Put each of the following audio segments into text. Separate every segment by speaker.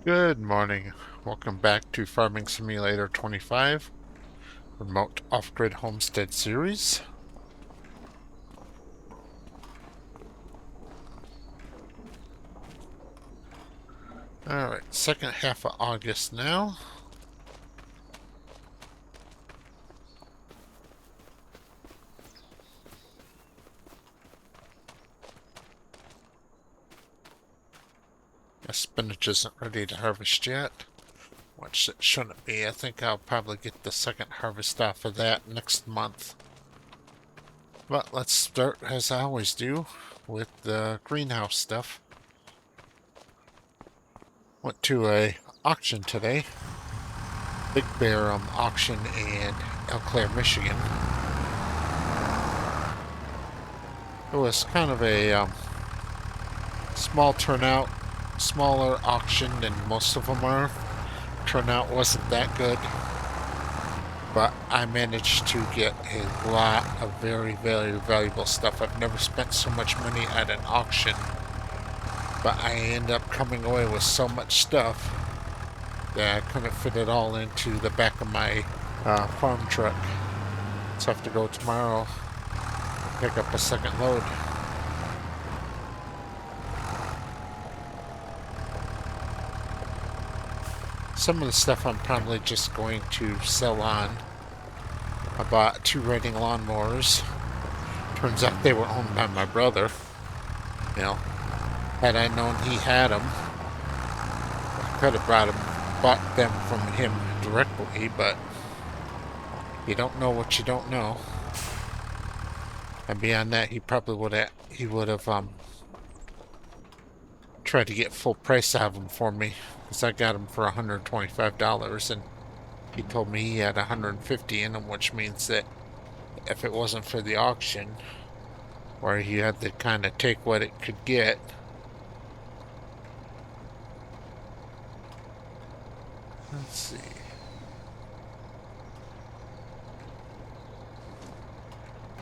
Speaker 1: Good morning. Welcome back to Farming Simulator 25, Remote Off-Grid Homestead Series. Alright, second half of August now. My spinach isn't ready to harvest yet, which it shouldn't be. I think I'll probably get the second harvest off of that next month. But let's start, as I always do, with the greenhouse stuff. Went to a auction today. Big Bear auction in Eau Claire, Michigan. It was kind of a small turnout, smaller auction than most of them are. Turnout wasn't that good, but I managed to get a lot of very, very valuable stuff. I've never spent so much money at an auction, but I ended up coming away with so much stuff that I couldn't fit it all into the back of my farm truck. So I have to go tomorrow and pick up a second load. Some of the stuff I'm probably just going to sell on. I bought 2 riding lawnmowers. Turns out they were owned by my brother. You know, had I known he had them, I could have bought them from him directly, but you don't know what you don't know. And beyond that, he probably would have tried to get full price out of them for me, because I got them for $125, and he told me he had 150 in them, which means that if it wasn't for the auction, where he had to kind of take what it could get, let's see.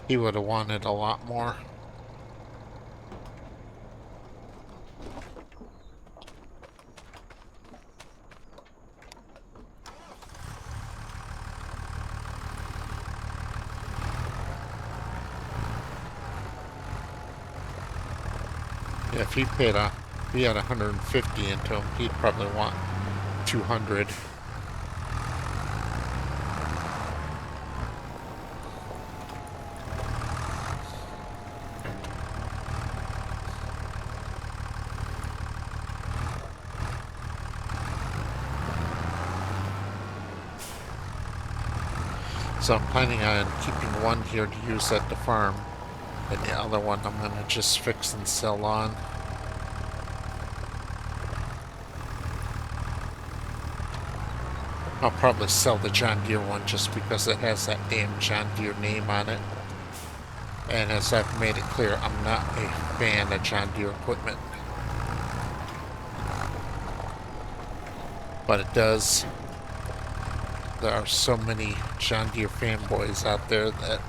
Speaker 1: He would have wanted a lot more. Yeah, if he had 150 into him, he'd probably want 200. So I'm planning on keeping one here to use at the farm, and the other one I'm going to just fix and sell on. I'll probably sell the John Deere one just because it has that damn John Deere name on it. And as I've made it clear, I'm not a fan of John Deere equipment. But it does. There are so many John Deere fanboys out there that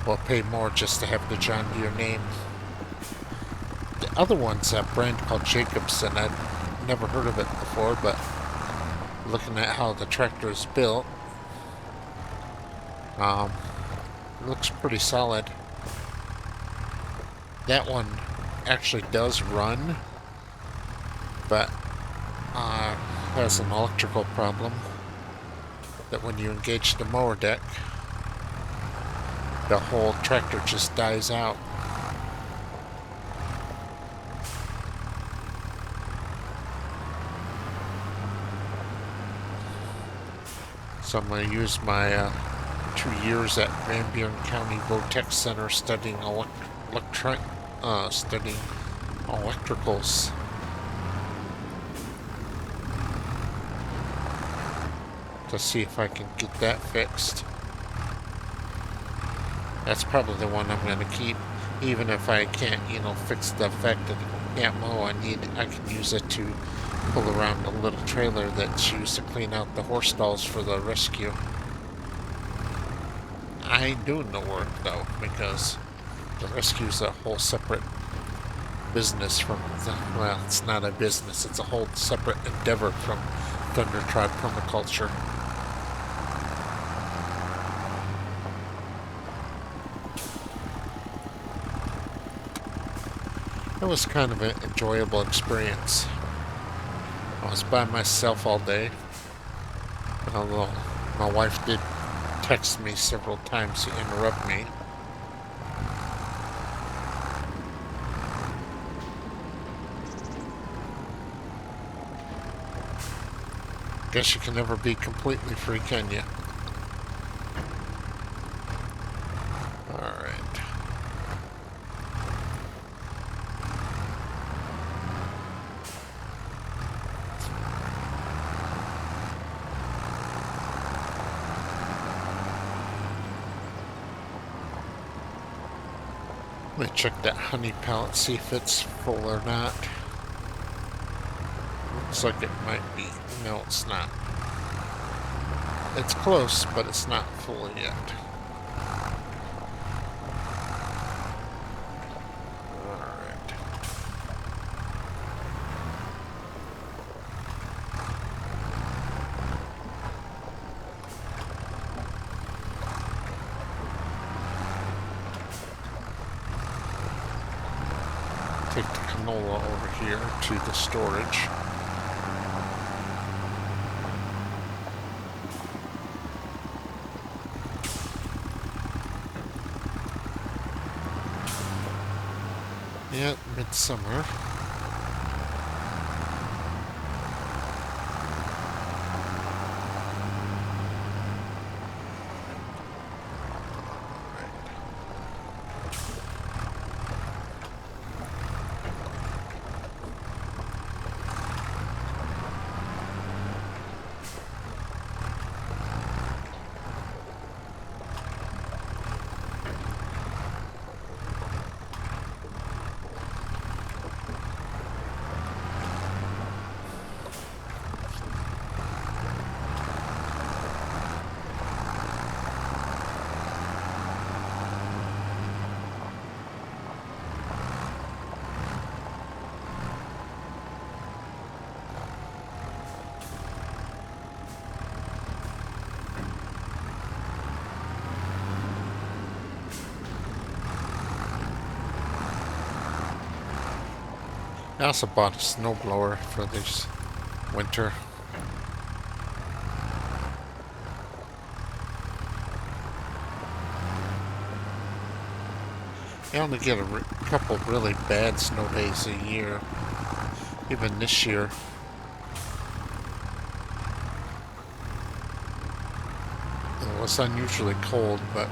Speaker 1: will pay more just to have the John Deere name. The other one's a brand called Jacobson. I'd never heard of it before, but looking at how the tractor is built, it looks pretty solid. That one actually does run, but has an electrical problem that when you engage the mower deck, the whole tractor just dies out. So I'm going to use my 2 years at Van Buren County Vortex Center studying electricals. To see if I can get that fixed. That's probably the one I'm going to keep, even if I can't, fix the fact that I can't mow. I can use it to pull around a little trailer that's used to clean out the horse stalls for the rescue. I ain't doing the work though, because the rescue's a whole separate business from the, well, it's not a business, it's a whole separate endeavor from Thunder Tribe permaculture. It was kind of an enjoyable experience. I was by myself all day, although my wife did text me several times to interrupt me. Guess you can never be completely free, can you? Alright. Let me check that honey pallet, see if it's full or not. Looks like it might be. No, it's not. It's close, but it's not full yet. Alright. Take the canola over here to the storage. Yep, midsummer. I also bought a snowblower for this winter. I only get a couple really bad snow days a year. Even this year. It was unusually cold, but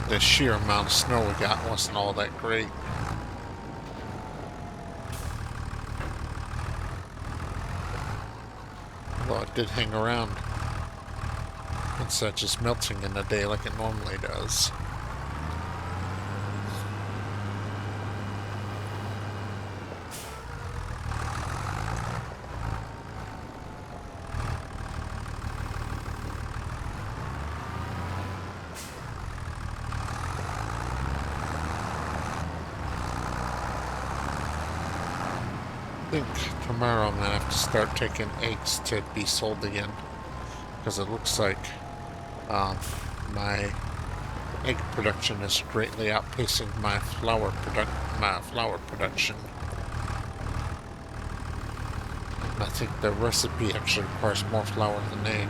Speaker 1: the sheer amount of snow we got wasn't all that great. Although it did hang around instead of just melting in a day like it normally does. I think tomorrow I'm going to have to start taking eggs to be sold again, because it looks like my egg production is greatly outpacing my flour production. I think the recipe actually requires more flour than egg.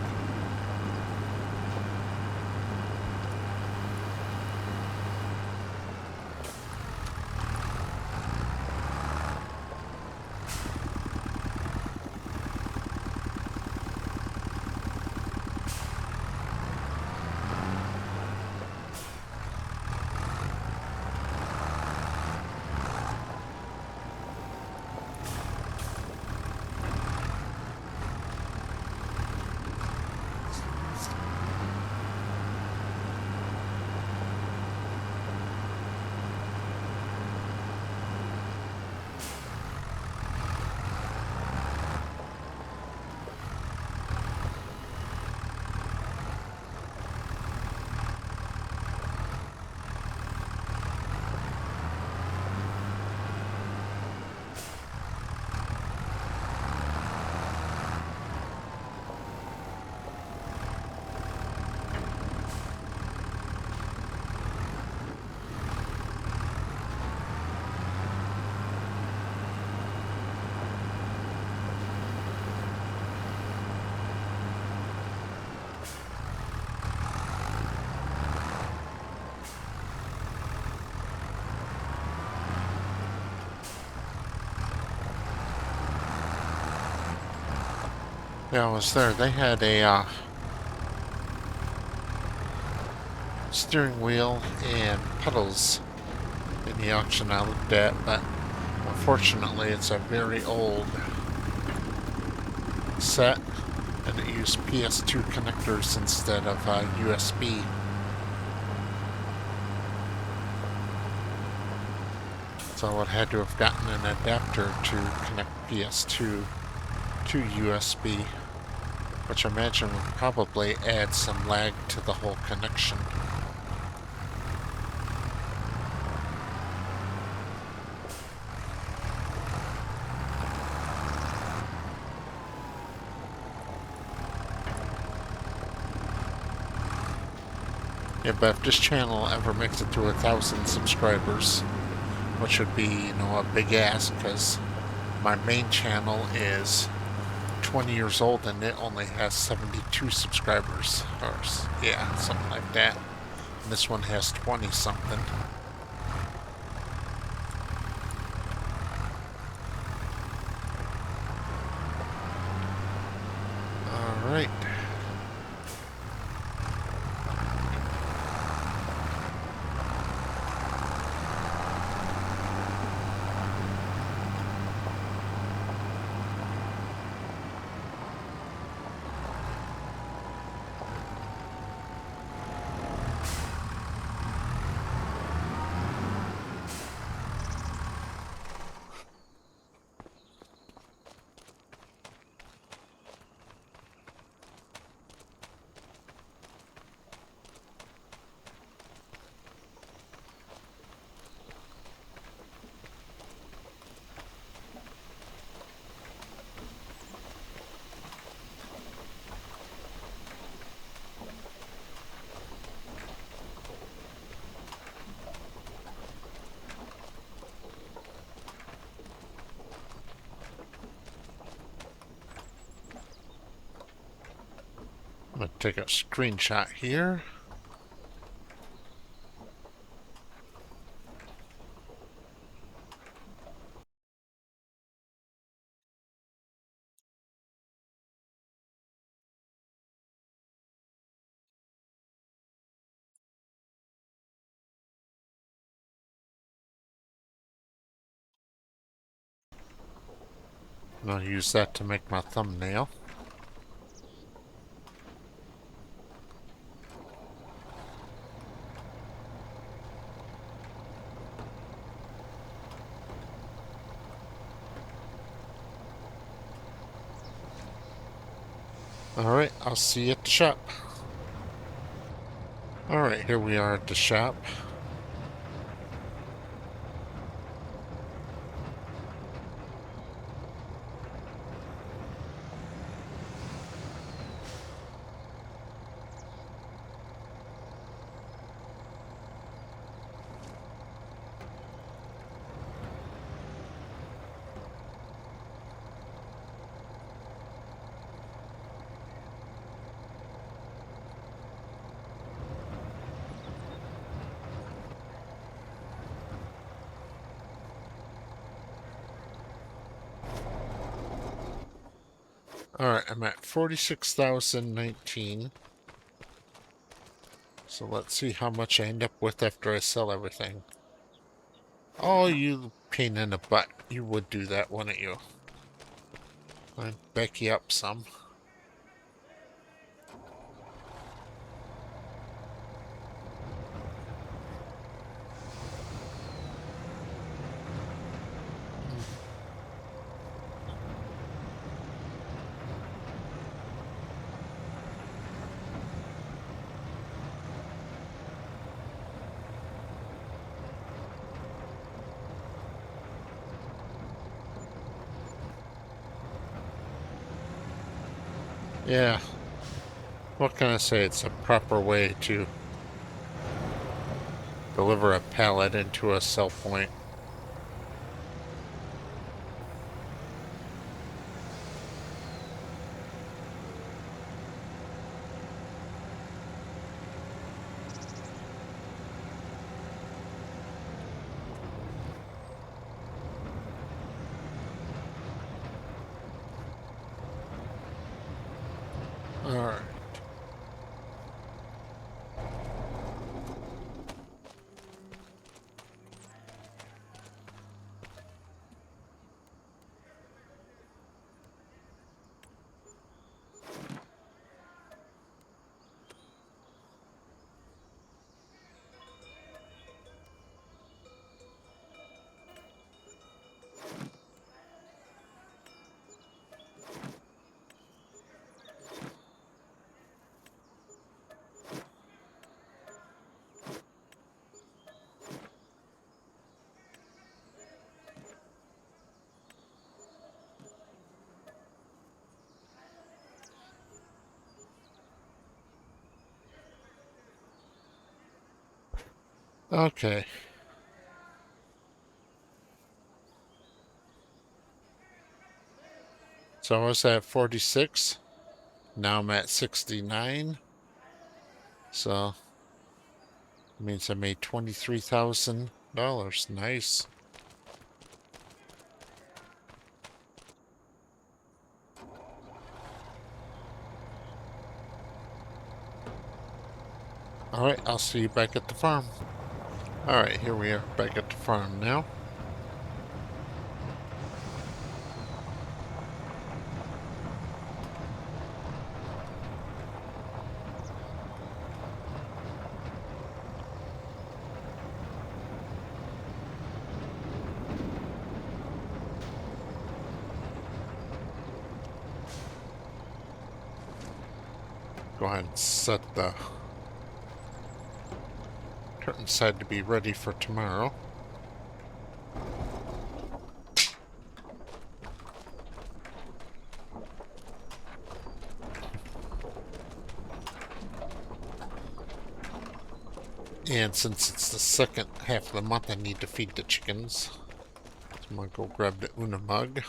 Speaker 1: Yeah, I was there. They had a steering wheel and pedals in the auction I looked at, but unfortunately it's a very old set and it used PS2 connectors instead of USB. So I would have had to have gotten an adapter to connect PS2 to USB, which I imagine would probably add some lag to the whole connection. Yeah, but if this channel ever makes it to 1,000 subscribers, which would be, you know, a big ask, because my main channel is 20 years old and it only has 72 subscribers, or yeah, something like that. And this one has 20 something. All right. I'm going to take a screenshot here. I'm going to use that to make my thumbnail. Alright, I'll see you at the shop. Alright, here we are at the shop. Alright, I'm at 46,019. So let's see how much I end up with after I sell everything. Oh, you pain in the butt. You would do that, wouldn't you? I'd back you up some. Yeah. What can I say? It's a proper way to deliver a pallet into a sell point. Okay. So I was at 46. Now I'm at 69. So it means I made $23,000. Nice. All right, I'll see you back at the farm. All right, here we are back at the farm now. Go ahead and set the curtain side to be ready for tomorrow. And since it's the second half of the month, I need to feed the chickens. So I'm gonna go grab the Una mug.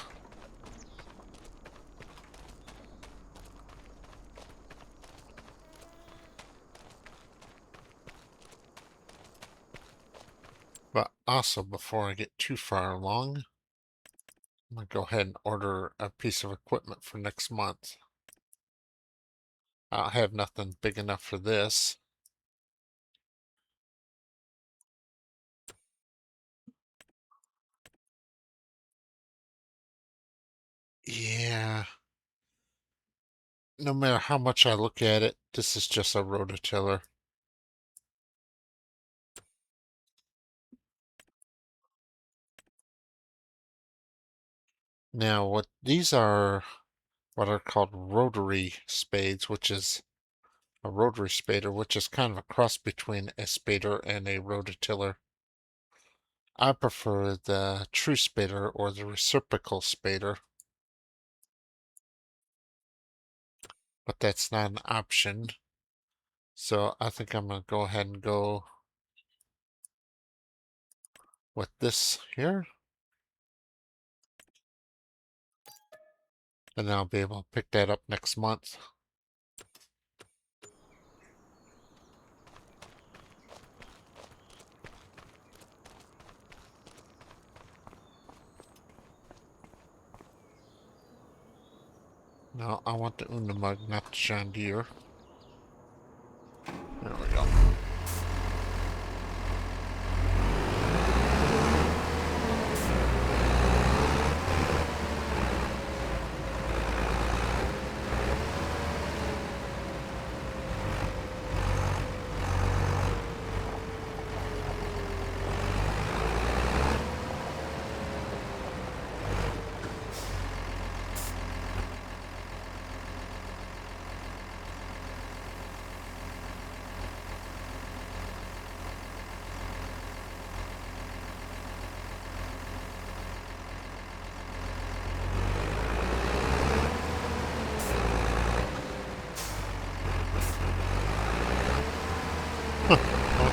Speaker 1: But also, before I get too far along, I'm gonna go ahead and order a piece of equipment for next month. I'll have nothing big enough for this. Yeah, no matter how much I look at it, this is just a rototiller. Now, what these are what are called rotary spades, which is a rotary spader, which is kind of a cross between a spader and a rototiller. I prefer the true spader or the reciprocal spader, but that's not an option. So I think I'm going to go ahead and go with this here. And I'll be able to pick that up next month. No, I want the Una mug, not the John Deere. There we go.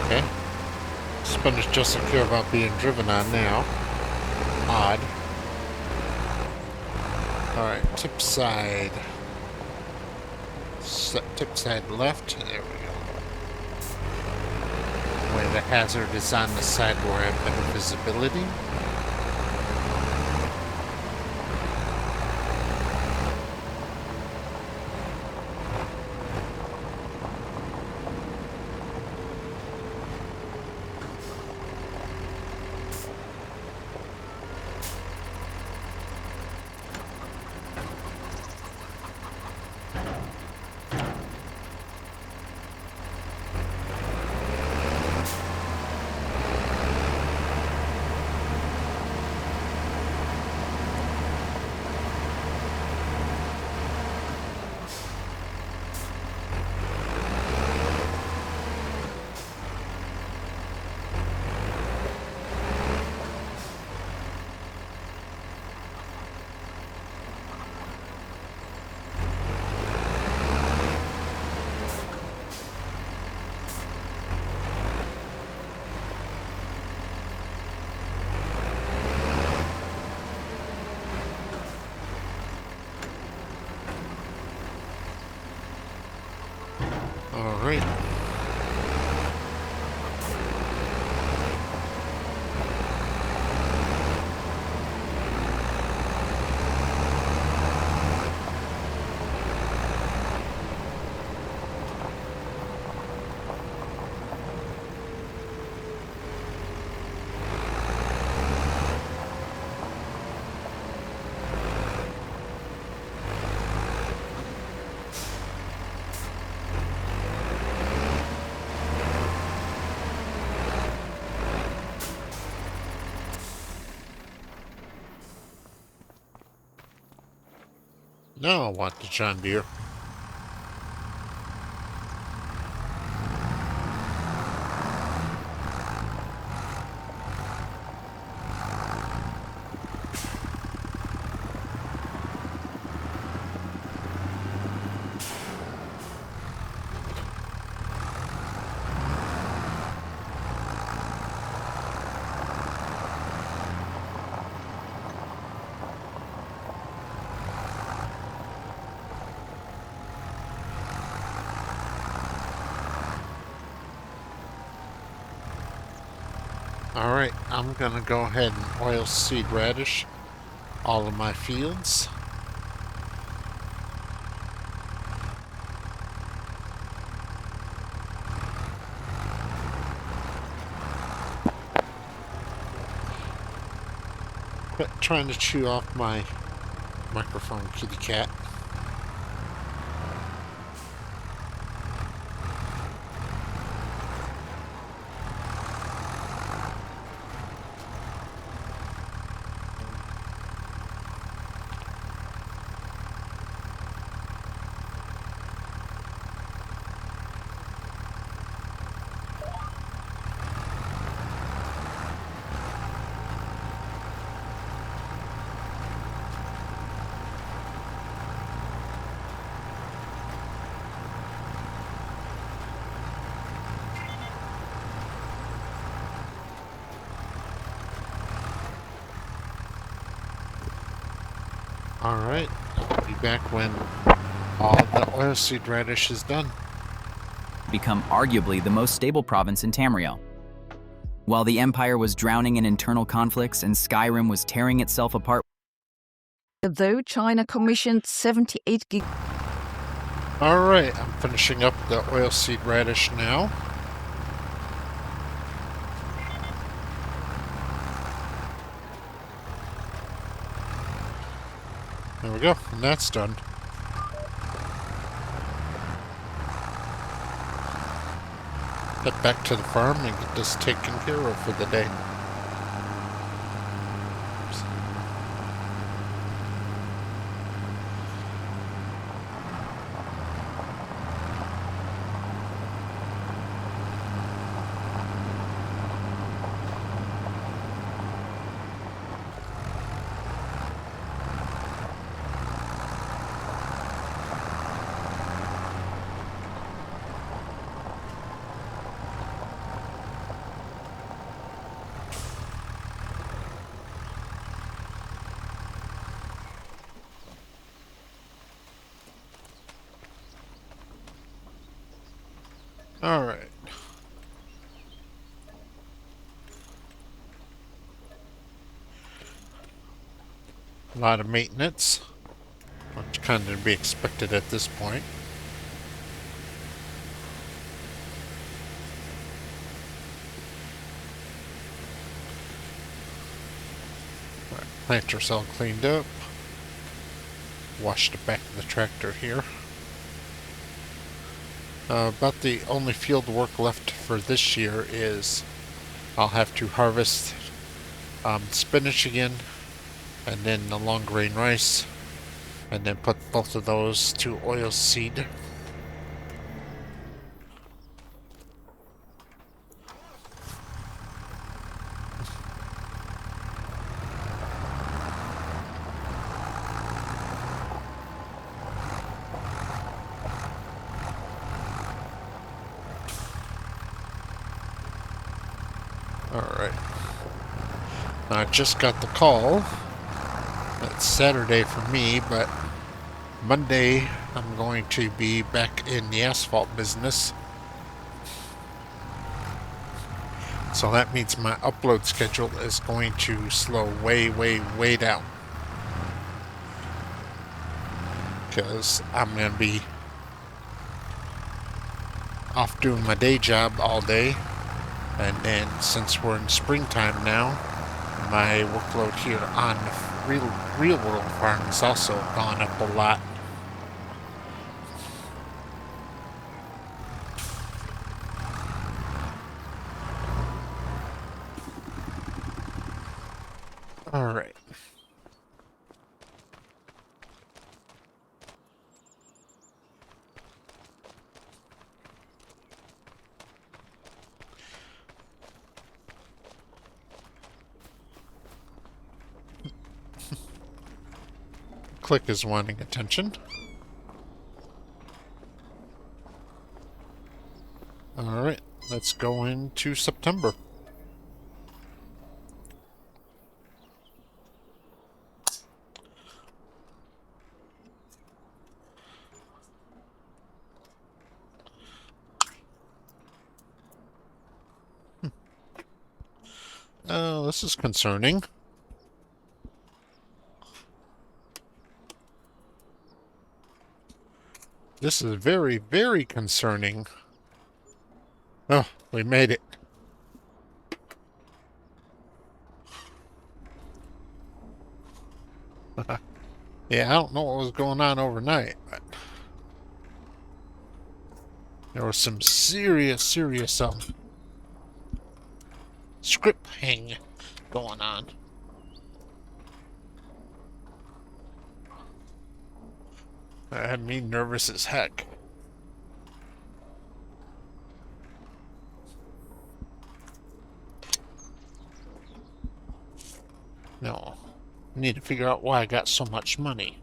Speaker 1: Okay. Spinach doesn't care about being driven on now. Odd. Alright, tip side. Tip side left. There we go. Where the hazard is on the side where I have better visibility. All right. Now I want the John Deere. All right, I'm gonna go ahead and oil seed radish all of my fields. Quit trying to chew off my microphone, kitty cat. Alright, I'll be back when all the oilseed radish is done.
Speaker 2: Become arguably the most stable province in Tamriel. While the Empire was drowning in internal conflicts and Skyrim was tearing itself apart,
Speaker 3: though China commissioned 78 gig.
Speaker 1: Alright, I'm finishing up the oilseed radish now. There we go, and that's done. Head back to the farm and get this taken care of for the day. Alright. A lot of maintenance, which kind of to be expected at this point. Right, planter's all cleaned up. Washed the back of the tractor here. About the only field work left for this year is I'll have to harvest spinach again, and then the long grain rice, and then put both of those to oil seed. Alright. I just got the call. It's Saturday for me, but Monday I'm going to be back in the asphalt business. So that means my upload schedule is going to slow way, way, way down. Because I'm going to be off doing my day job all day. And then since we're in springtime now, my workload here on real world farm has also gone up a lot. All right. Click is wanting attention. All right, let's go into September. Oh, this is concerning. This is very, very concerning. Oh, we made it. Yeah, I don't know what was going on overnight, but there was some serious script hang going on. That had me nervous as heck. No, I need to figure out why I got so much money.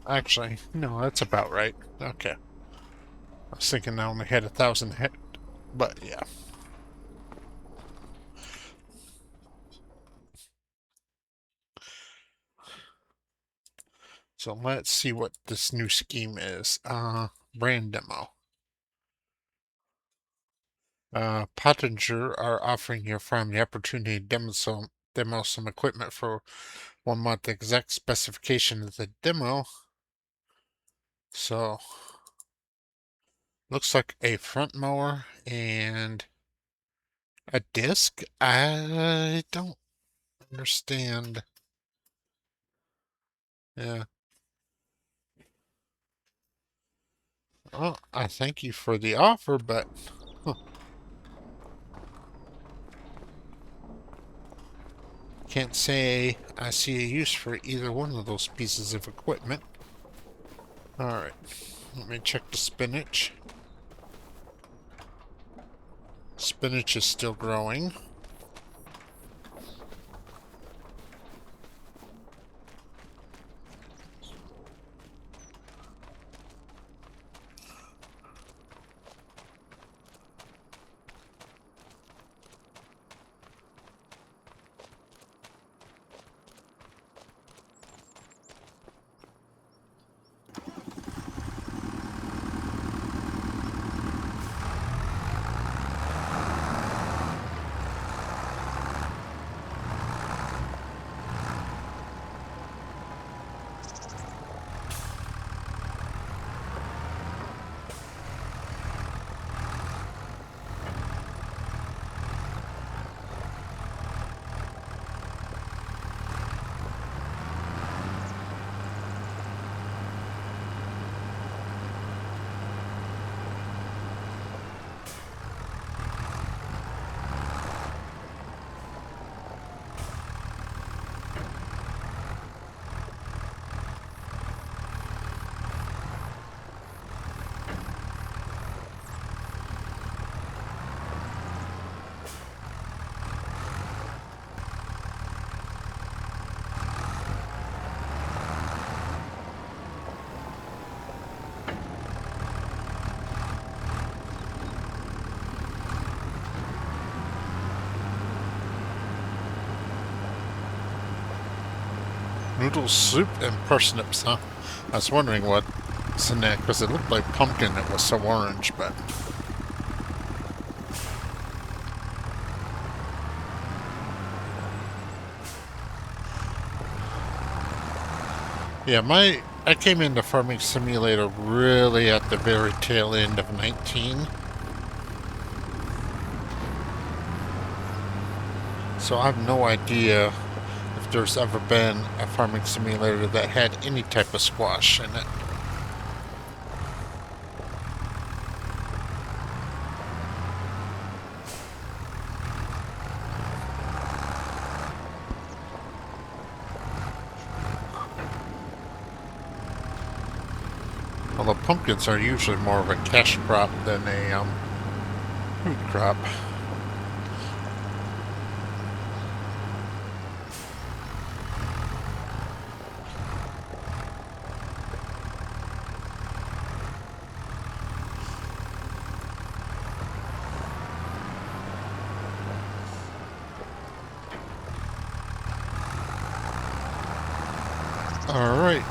Speaker 1: Actually, no, that's about right. Okay. I was thinking I only had 1,000 hit, but yeah. So let's see what this new scheme is. Brand demo. Pottinger are offering your farm the opportunity to demo some equipment for 1 month. The exact specification of the demo. So, looks like a front mower and a disc. I don't understand. Yeah. Well, I thank you for the offer, but huh, can't say I see a use for either one of those pieces of equipment. Alright, let me check the spinach. Spinach is still growing. Noodle soup and parsnips, huh? I was wondering what's in that, because it looked like pumpkin. It was so orange, but... Yeah, I came into Farming Simulator really at the very tail end of 19. So I have no idea if there's ever been a Farming Simulator that had any type of squash in it. Although pumpkins are usually more of a cash crop than a food crop. All right.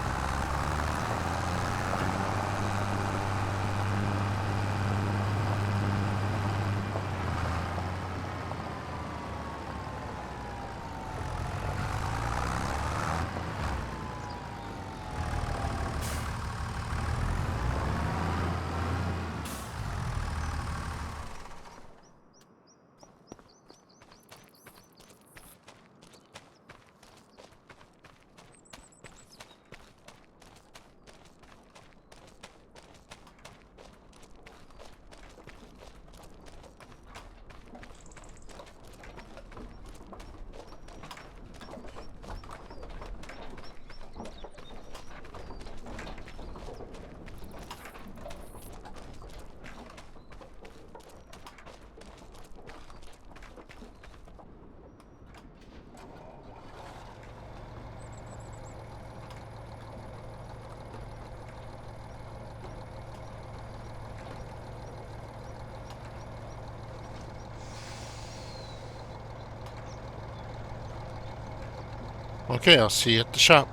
Speaker 1: Okay, I'll see you at the shop.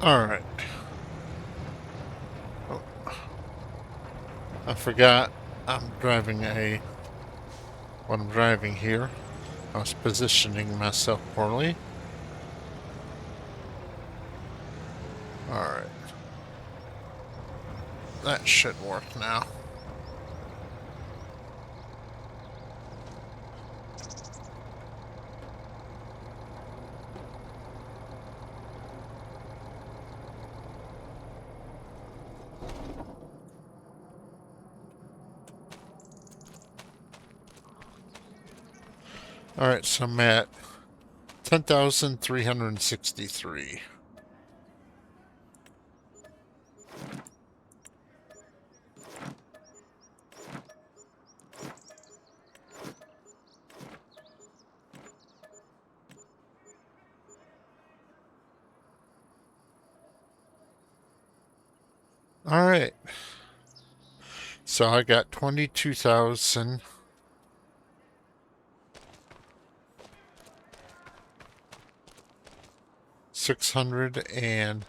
Speaker 1: Alright. Oh, I forgot I'm driving what I'm driving here. I was positioning myself poorly. Alright. That should work now. Alright, so I'm at 10,363. Alright. So I got 22,000. $625.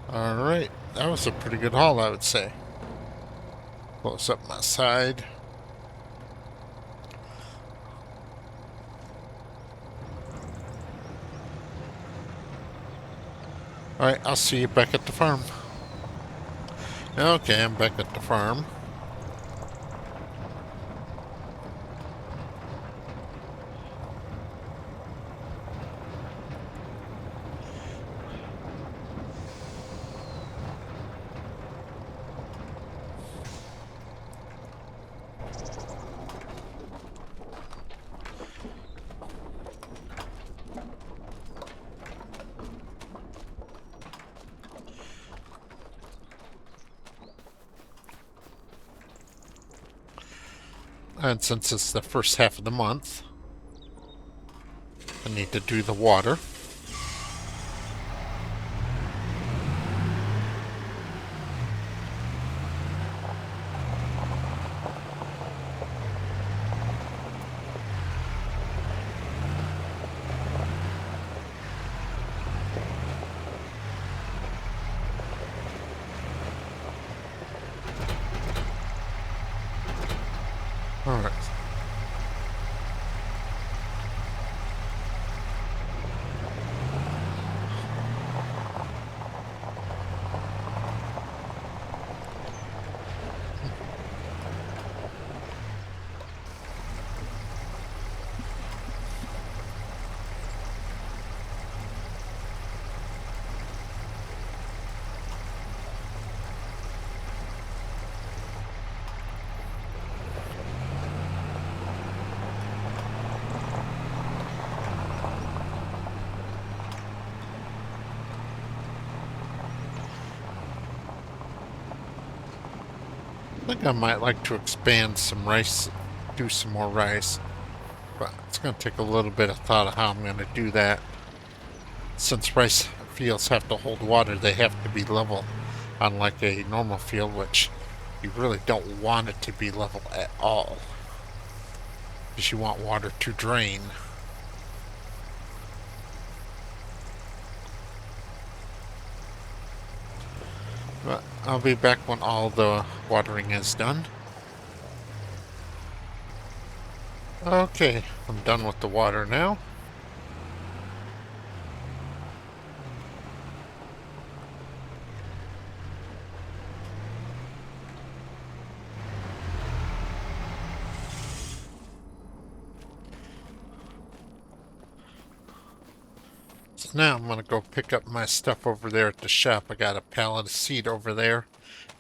Speaker 1: Alright, that was a pretty good haul, I would say. Close up my side. Alright, I'll see you back at the farm. Okay, I'm back at the farm. And since it's the first half of the month, I need to do the water. Alright. I think I might like to expand some rice, do some more rice, but it's going to take a little bit of thought of how I'm going to do that. Since rice fields have to hold water, they have to be level, unlike a normal field, which you really don't want it to be level at all, because you want water to drain. But I'll be back when all the watering is done. Okay, I'm done with the water now. So now I'm gonna go pick up my stuff over there at the shop. I got a pallet of seed over there,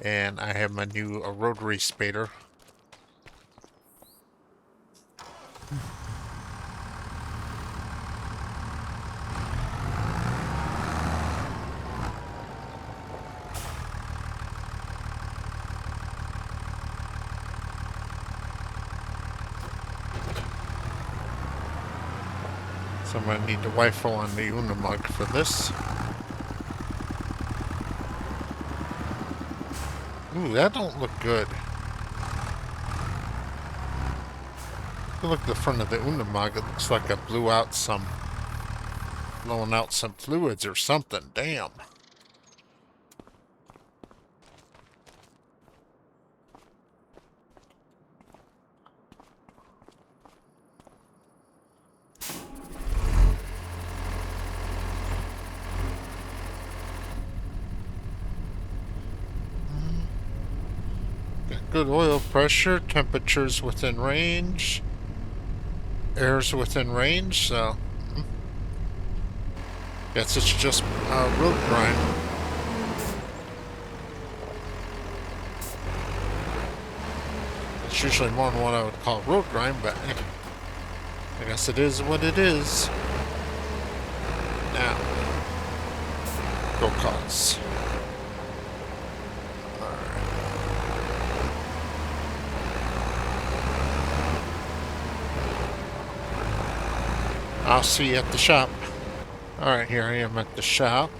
Speaker 1: and I have my new rotary spader. So I'm going to need the rifle on the Unimog for this. Ooh, that don't look good. If you look at the front of the Unimog, it looks like I blew out some, blowing out some fluids or something. Damn. Good oil pressure, temperatures within range, air's within range, so guess it's just road grind. It's usually more than what I would call road grind, but I guess it is what it is. Now, go cause. I'll see you at the shop. Alright, here I am at the shop.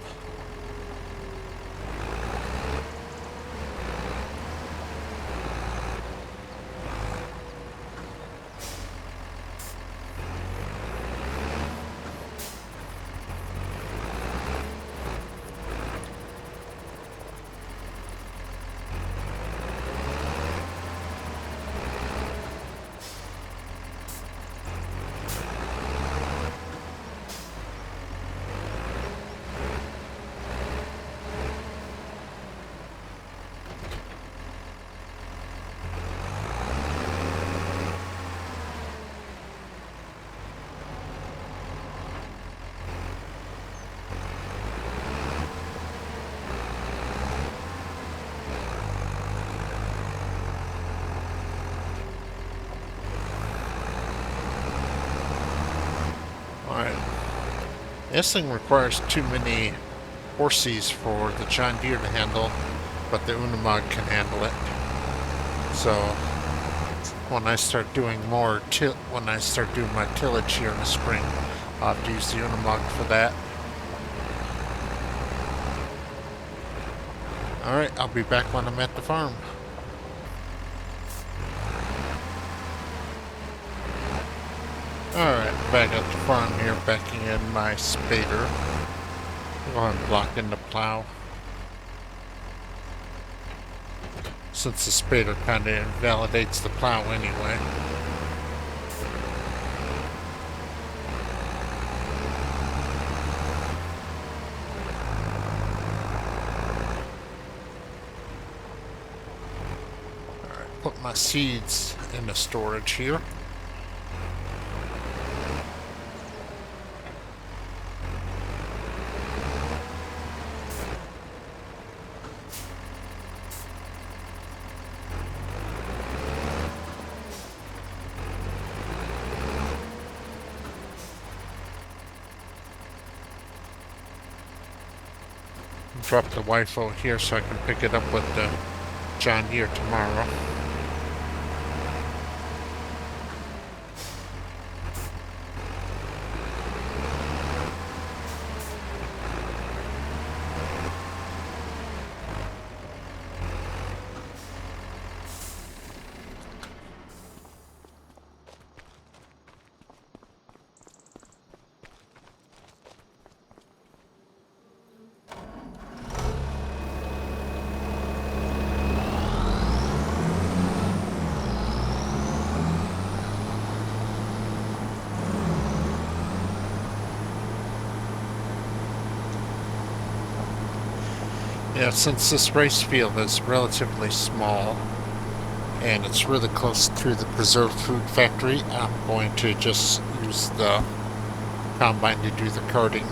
Speaker 1: Alright. This thing requires too many horses for the John Deere to handle, but the Unimog can handle it. So when I start doing more when I start doing my tillage here in the spring, I'll have to use the Unimog for that. Alright, I'll be back when I'm at the farm. Alright, back at the farm here, backing in my spader. Go ahead and block in the plow. since the spader kind of invalidates the plow anyway. Alright, put my seeds in the storage here. Drop the WIFO here so I can pick it up with the John Deere tomorrow. Yeah, since this race field is relatively small and it's really close to the preserved food factory, I'm going to just use the combine to do the carting.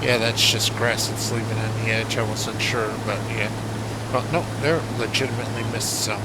Speaker 1: Yeah, that's just grass it's leaving on the edge. I wasn't sure, but yeah. Oh, no, there legitimately missed some.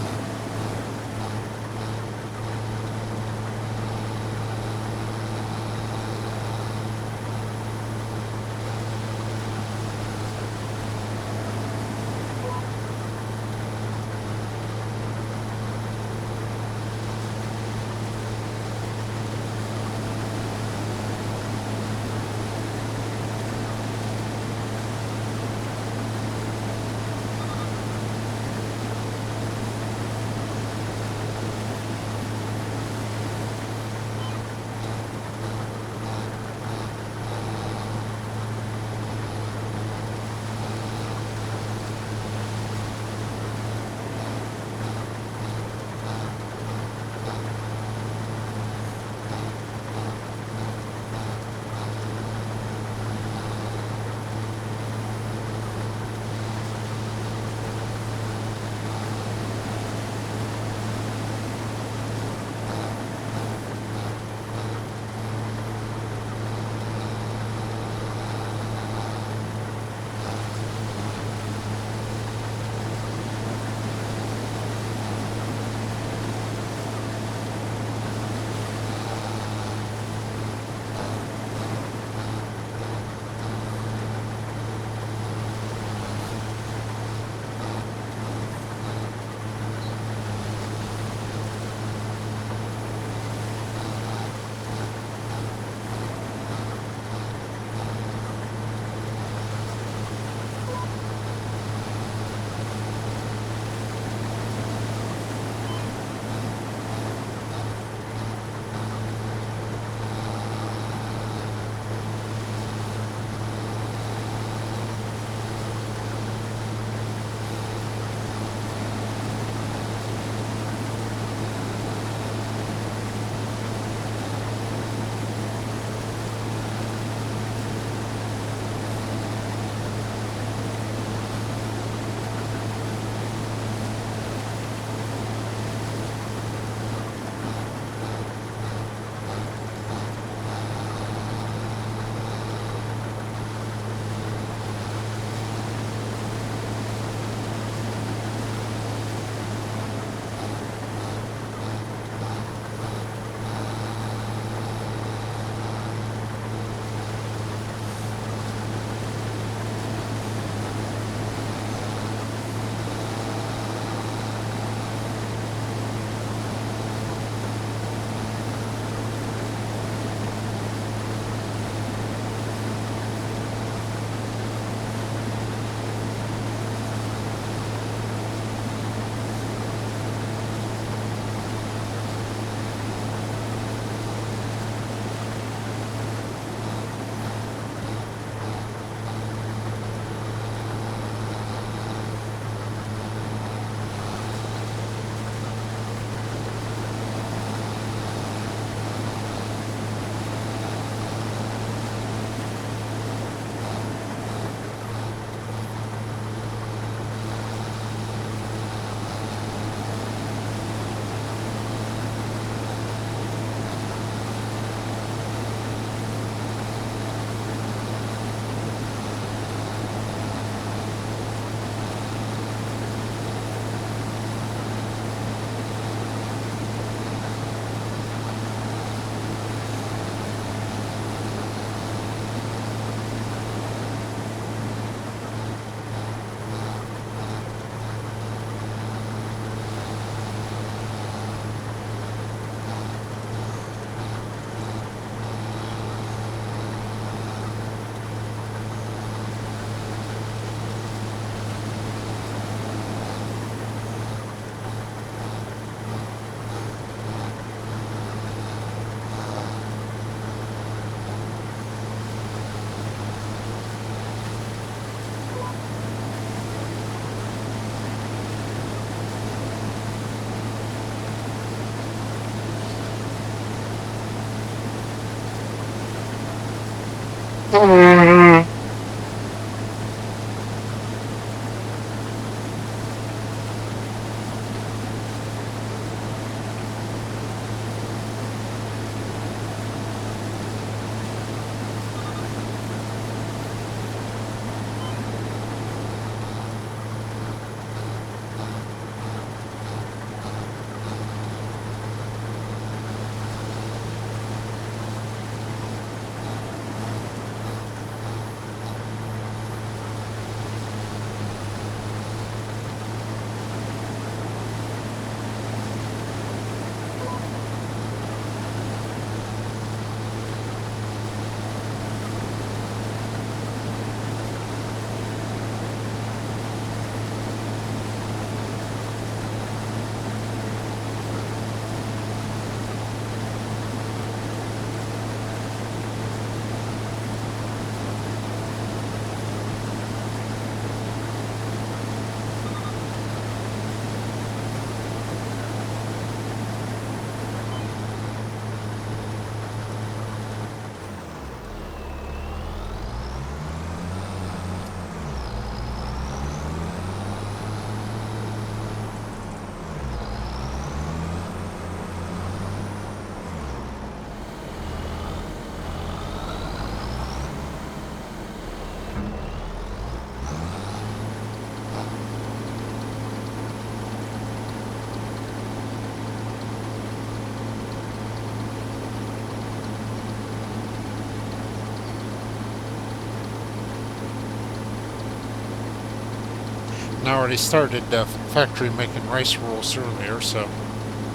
Speaker 1: And I already started the factory making rice rolls earlier, so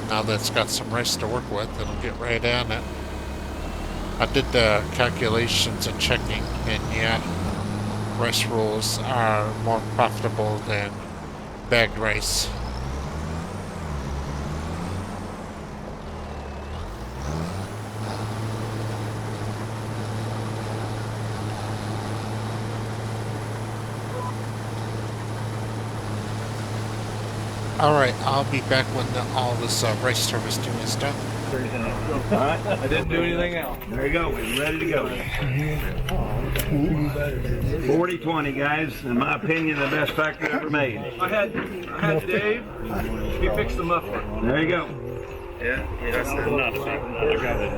Speaker 1: now that it's got some rice to work with, it'll get right on it. I did the calculations and checking, and yeah, rice rolls are more profitable than bagged rice. Alright, I'll be back when all this rice harvesting is done.
Speaker 4: All right. I didn't do anything else. There you go. We're ready to go. 40-20, guys. In my opinion, the best factory ever made.
Speaker 5: I had Dave. He fixed the muffler.
Speaker 4: There you go.
Speaker 5: Yeah, that's not a fact. I got it.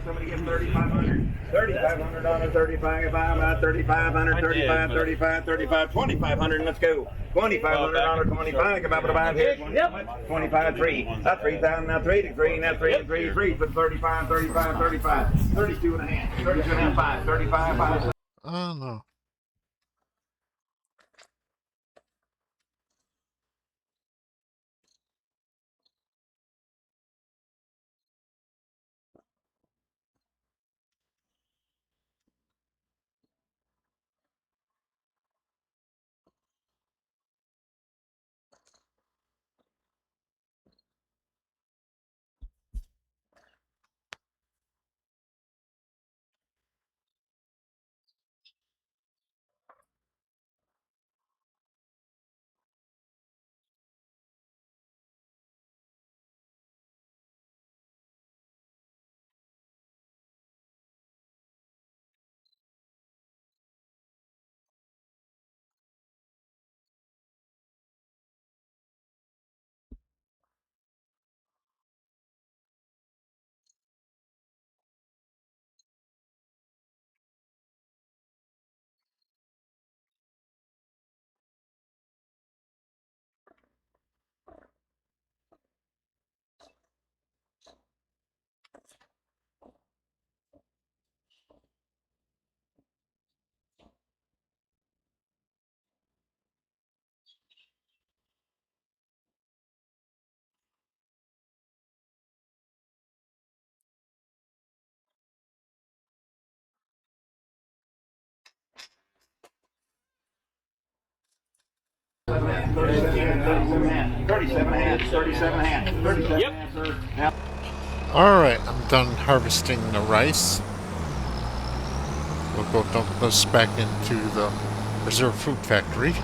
Speaker 5: Somebody give 3,500. 3,500 on a 3,500, 3,500, 35, 2,500. Let's go. 2,500 on a 25. Come up with a 5 here. 25, 3. That's 3,000. Now 3 to 3. Now 3 to 3. 3 for 35, 32 and a half. 32 and a half, 5. 35, 5.
Speaker 1: Oh no.
Speaker 5: Yep. Sir. Now.
Speaker 1: Alright, I'm done harvesting the rice. We'll go dump this back into the reserve food factory.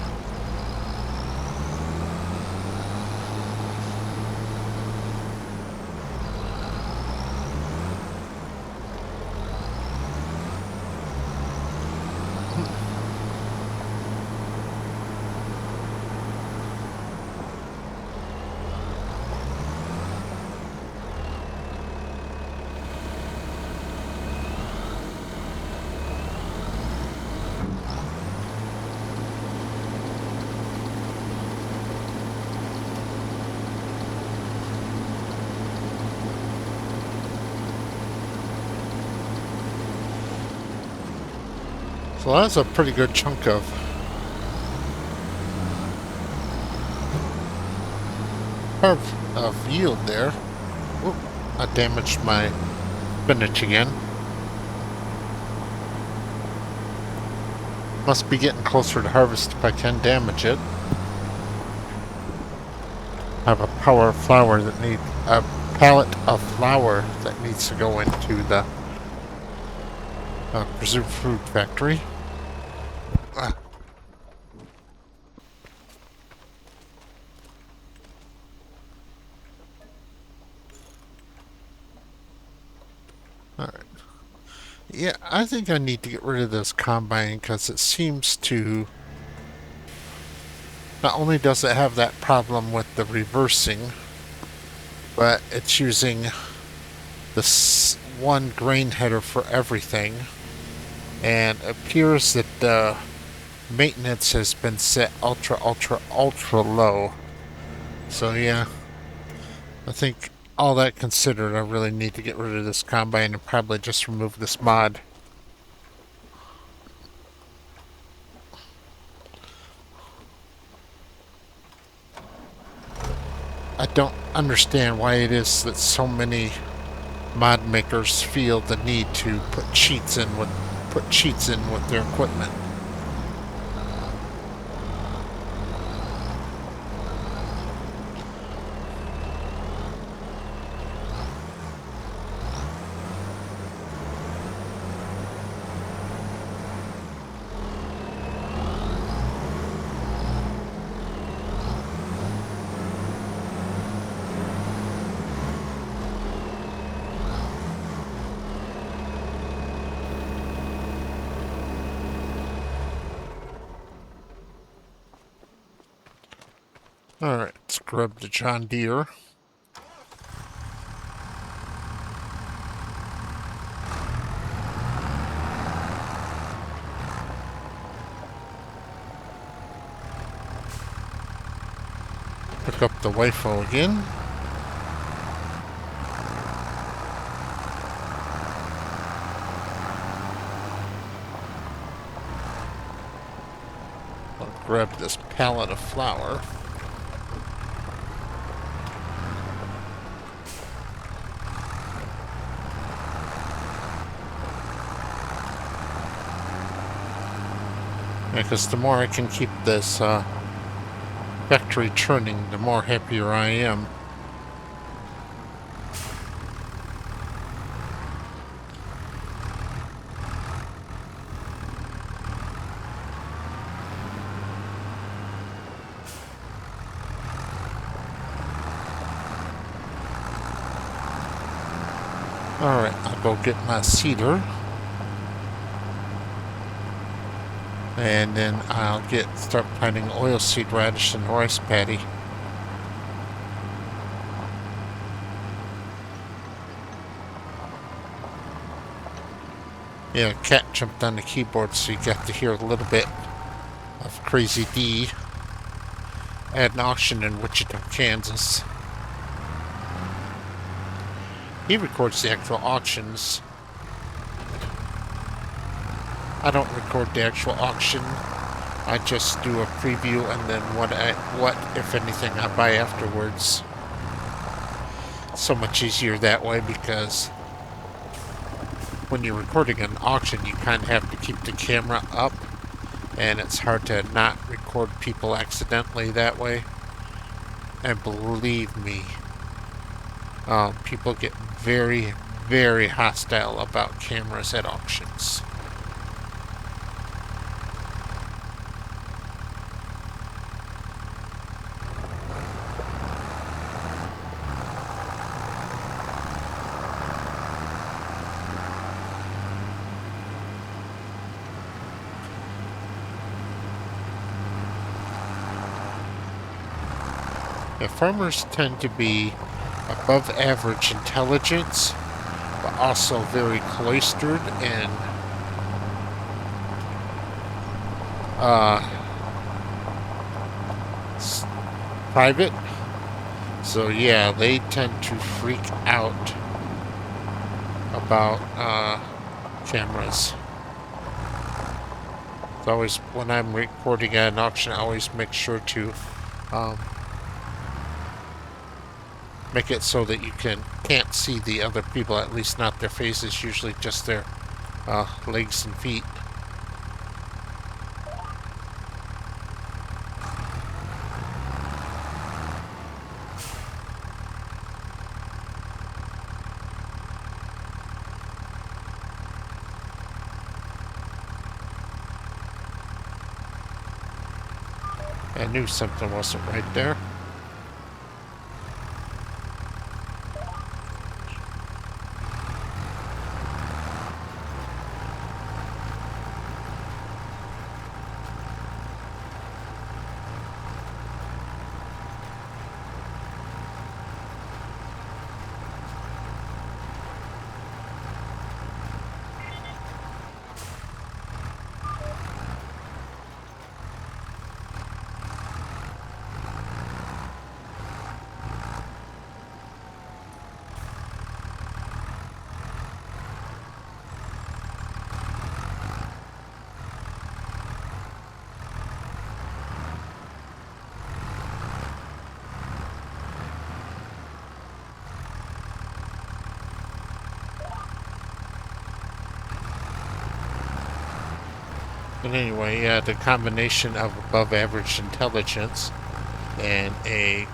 Speaker 1: So that's a pretty good chunk of yield there. Whoop, I damaged my spinach again. Must be getting closer to harvest if I can damage it. I have a pallet of flour that needs to go into the preserved food factory. Alright. Yeah, I think I need to get rid of this combine because it seems to... Not only does it have that problem with the reversing, but it's using this one grain header for everything. And it appears that the maintenance has been set ultra low. So yeah, I think all that considered, I really need to get rid of this combine and probably just remove this mod. I don't understand why it is that so many mod makers feel the need to put cheats in with their equipment. Alright, let's grab the John Deere. Pick up the WIFO again. I'll grab this pallet of flour. Because the more I can keep this factory churning, the more happier I am. Alright, I'll go get my seeder. And then I'll start planting oilseed radish and rice paddy. Yeah, cat jumped on the keyboard, so you got to hear a little bit of Crazy D at an auction in Wichita, Kansas. He records the actual auctions. I don't record the actual auction. I just do a preview and then what if anything I buy afterwards. So much easier that way because when you're recording an auction, you kind of have to keep the camera up and it's hard to not record people accidentally that way. And believe me, people get very, very hostile about cameras at auctions. Yeah, farmers tend to be above average intelligence, but also very cloistered and private. So yeah, they tend to freak out about cameras. It's always, when I'm recording at an auction, I always make sure to make it so that you can't see the other people, at least not their faces, usually just their legs and feet. I knew something wasn't right there. But anyway, yeah, the combination of above average intelligence and a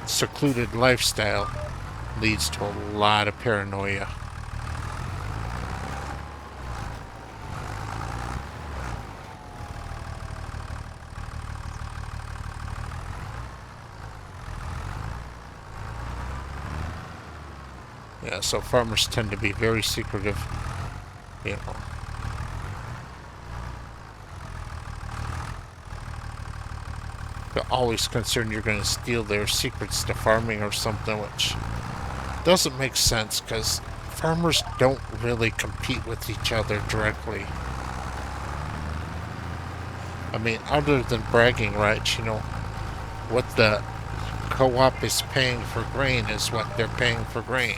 Speaker 1: secluded lifestyle leads to a lot of paranoia. Yeah, so farmers tend to be very secretive, you know. They're always concerned you're going to steal their secrets to farming or something, which doesn't make sense because farmers don't really compete with each other directly. I mean, other than bragging rights, you know, what the co-op is paying for grain is what they're paying for grain.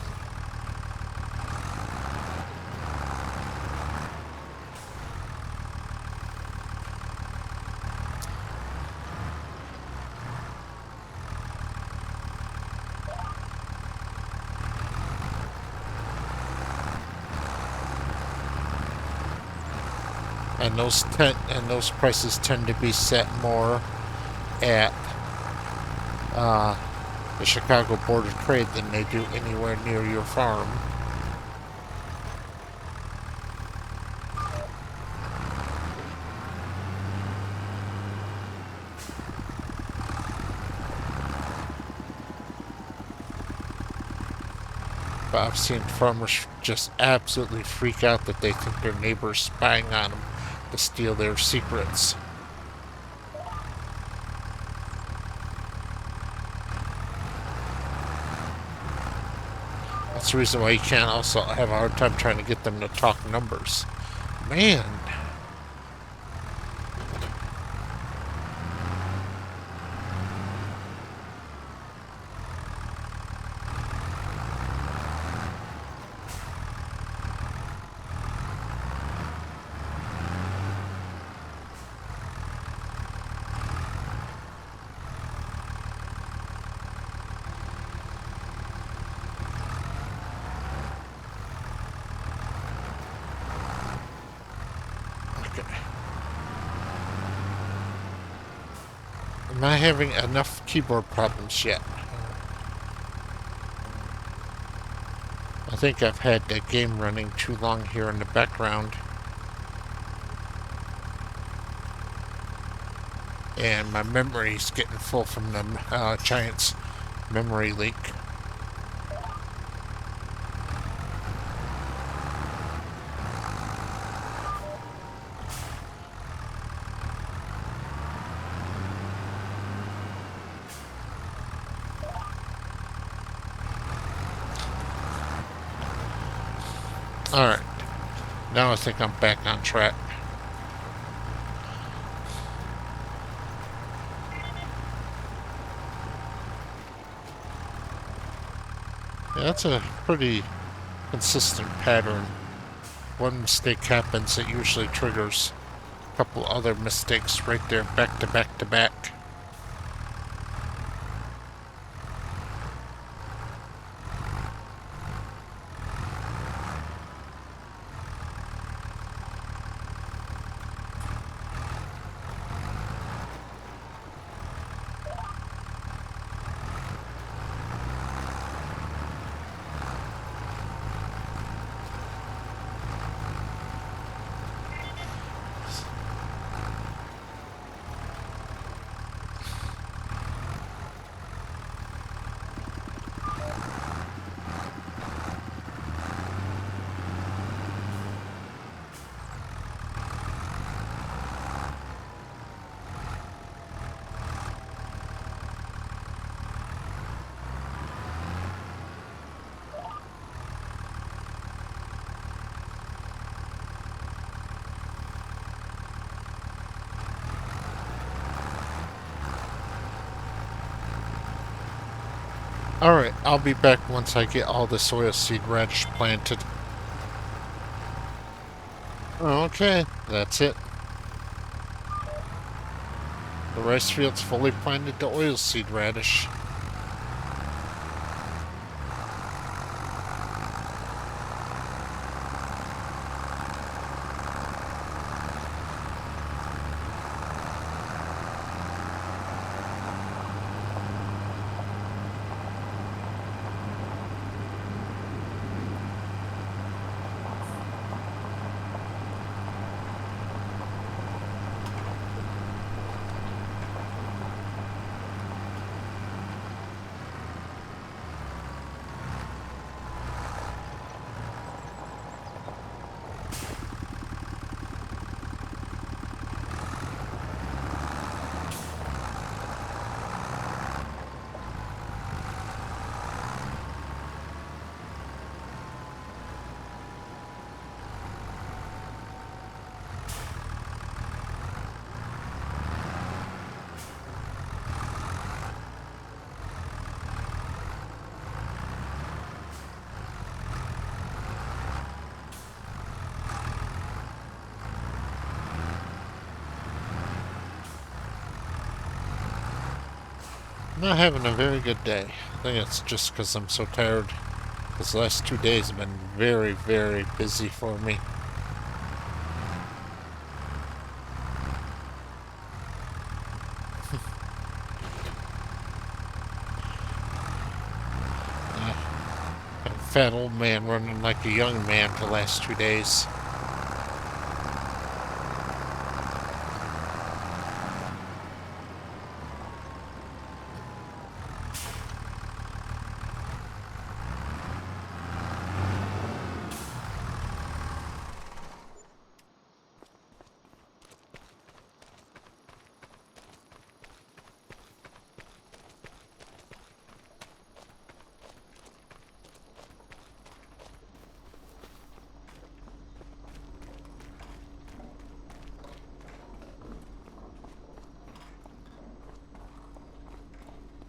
Speaker 1: And those prices tend to be set more at the Chicago Board of Trade than they do anywhere near your farm. But I've seen farmers just absolutely freak out that they think their neighbor's spying on them to steal their secrets. That's the reason why you can't also have a hard time trying to get them to talk numbers. Man. Am I having enough keyboard problems yet? I think I've had the game running too long here in the background. And my memory's getting full from the Giant's memory leak. Alright, now I think I'm back on track. Yeah, that's a pretty consistent pattern. One mistake happens, it usually triggers a couple other mistakes right there, back to back to back. Alright, I'll be back once I get all this oilseed radish planted. Okay, that's it. The rice field's fully planted to oilseed radish. I'm not having a very good day. I think it's just because I'm so tired. Because the last 2 days have been very, very busy for me. A fat old man running like a young man the last 2 days.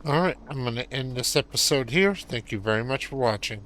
Speaker 1: Alright, I'm going to end this episode here. Thank you very much for watching.